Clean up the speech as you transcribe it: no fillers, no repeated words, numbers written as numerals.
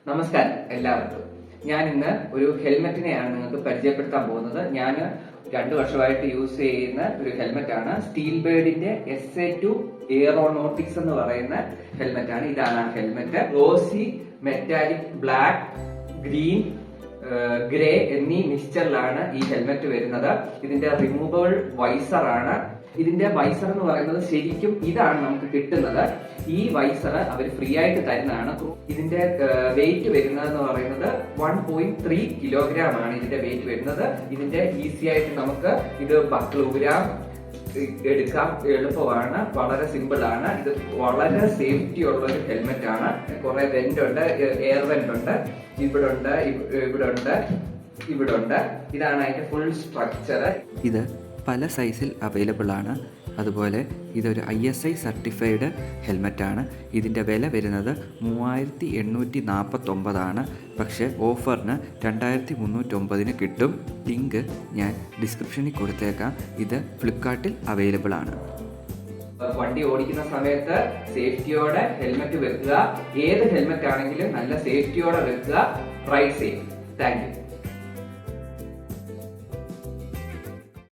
നമസ്കാരം എല്ലാവർക്കും. ഞാൻ ഇന്ന് ഒരു ഹെൽമെറ്റിനെയാണ് നിങ്ങൾക്ക് പരിചയപ്പെടുത്താൻ പോകുന്നത്. ഞാൻ 2 വർഷമായിട്ട് യൂസ് ചെയ്യുന്ന ഒരു ഹെൽമെറ്റ് ആണ്. സ്റ്റീൽ ബേർഡിന്റെ SA2 എയറോനോട്ടിക്സ് എന്ന് പറയുന്ന ഹെൽമെറ്റ് ആണ്. ഇതാണ് ആ helmet. Rosy, metallic, black, green, grey എന്നീ മിക്സ്ചറിലാണ് ഈ ഹെൽമെറ്റ് വരുന്നത്. ഇതിന്റെ റിമൂവബിൾ വൈസർ ആണ്. ഇതിന്റെ വൈസർ എന്ന് പറയുന്നത് ശരിക്കും ഇതാണ് നമുക്ക് കിട്ടുന്നത്. ഈ വൈസർ അവർ ഫ്രീ ആയിട്ട് തരുന്നതാണ്. ഇതിന്റെ വെയിറ്റ് വരുന്നത് എന്ന് പറയുന്നത് 1.3 കിലോഗ്രാം ആണ് ഇതിന്റെ വെയിറ്റ് വരുന്നത്. ഇതിന്റെ ഈസി ആയിട്ട് നമുക്ക് ഇത് ബക്കിളൂരാം എടുക്കാം, എളുപ്പമാണ്, വളരെ സിമ്പിൾ ആണ്. ഇത് വളരെ സേഫ്റ്റി ഉള്ള ഒരു ഹെൽമെറ്റ് ആണ്. കുറെ വെന്റ് ഉണ്ട്, എയർ വെന്റ് ഉണ്ട്, ഇവിടെ ഉണ്ട്, ഇവിടെ ഉണ്ട്, ഇവിടെ ഉണ്ട്. ഇതാണ് അതിന്റെ ഫുൾ സ്ട്രക്ചർ. ഇത് പല സൈസിൽ അവൈലബിൾ ആണ്. അതുപോലെ ഇതൊരു ISI സർട്ടിഫൈഡ് ഹെൽമെറ്റാണ്. ഇതിൻ്റെ വില വരുന്നത് 3849 ആണ്. പക്ഷേ ഓഫറിന് 2309 കിട്ടും. ലിങ്ക് ഞാൻ ഡിസ്ക്രിപ്ഷനിൽ കൊടുത്തേക്കാം. ഇത് ഫ്ലിപ്കാർട്ടിൽ അവൈലബിൾ ആണ്. വണ്ടി ഓടിക്കുന്ന സമയത്ത് സേഫ്റ്റിയോടെ ഹെൽമെറ്റ് വെക്കുക. ഏത് ഹെൽമെറ്റ് ആണെങ്കിലും നല്ല സേഫ്റ്റിയോടെ വെക്കുക. Ride safe. Thank you.